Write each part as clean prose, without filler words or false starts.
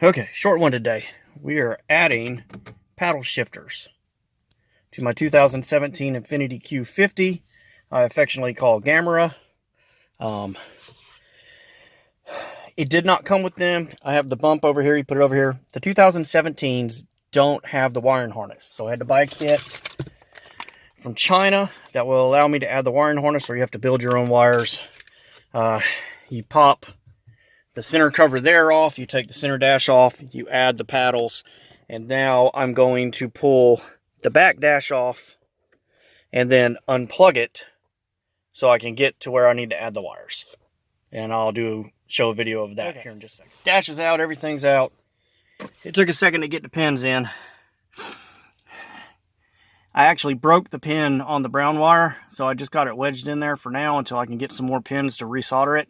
Okay, short one today. We are adding paddle shifters to my 2017 Infiniti Q50. I affectionately call Gamera. It did not come with them. I have the bump over here. You put it over here. The 2017s don't have the wiring harness, so I had to buy a kit from China that will allow me to add the wiring harness, or you have to build your own wires. You pop the center cover there off, you take the center dash off, you add the paddles, and now I'm going to pull the back dash off and then unplug it so I can get to where I need to add the wires. And I'll show a video of that here in just a second. Dash is out, everything's out. It took a second to get the pins in. I actually broke the pin on the brown wire, so I just got it wedged in there for now until I can get some more pins to resolder it.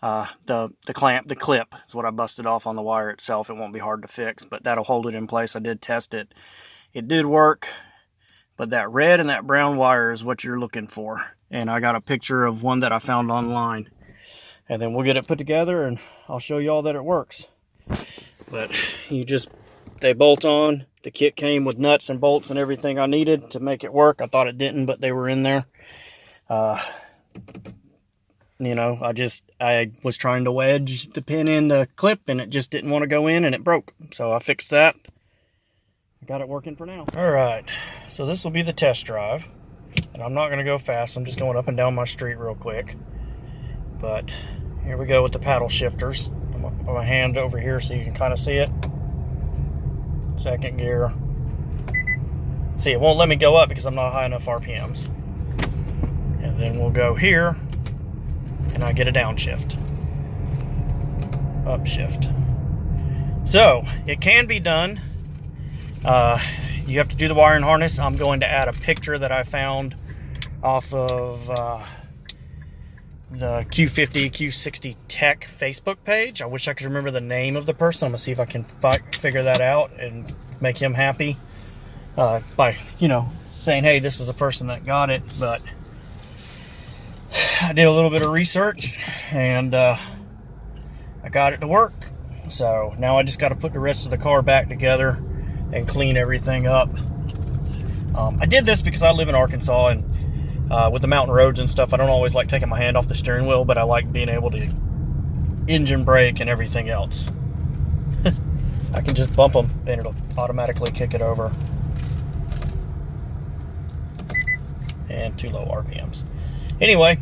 The clip is what I busted off on the wire itself. It won't be hard to fix, but that'll hold it in place. I did test it. It did work, but that red and that brown wire is what you're looking for. And I got a picture of one that I found online. And then we'll get it put together and I'll show you all that it works. But they bolt on. The kit came with nuts and bolts and everything I needed to make it work. I thought it didn't, but they were in there. You know, I was trying to wedge the pin in the clip and it just didn't want to go in and it broke. So I fixed that. Got it working for now. All right, so this will be the test drive. And I'm not going to go fast. I'm just going up and down my street real quick. But here we go with the paddle shifters. I'm going to put my hand over here so you can kind of see it. Second gear. See, it won't let me go up because I'm not high enough RPMs. And then we'll go here. And I get a downshift, upshift. So it can be done. You have to do the wiring harness. I'm going to add a picture that I found off of the Q50, Q60 Tech Facebook page. I wish I could remember the name of the person. I'm gonna see if I can figure that out and make him happy by, you know, saying, hey, this is the person that got it. But I did a little bit of research and I got it to work. So now I just got to put the rest of the car back together and clean everything up. I did this because I live in Arkansas, and with the mountain roads and stuff, I don't always like taking my hand off the steering wheel, but I like being able to engine brake and everything else. I can just bump them and it'll automatically kick it over. And too low RPMs. Anyway,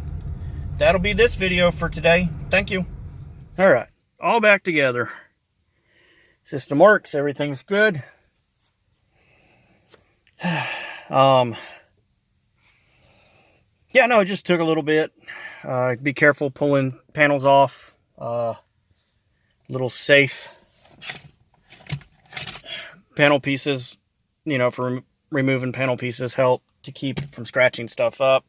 that'll be this video for today. Thank you. All right, all back together. System works, everything's good. Yeah, no, it just took a little bit. Be careful pulling panels off. Little safe panel pieces, you know, for removing panel pieces help to keep from scratching stuff up.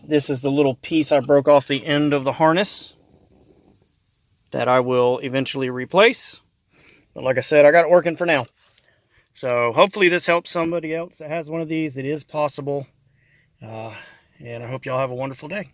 This is the little piece I broke off the end of the harness that I will eventually replace. But like I said, I got it working for now. So hopefully this helps somebody else that has one of these. It is possible. And I hope y'all have a wonderful day.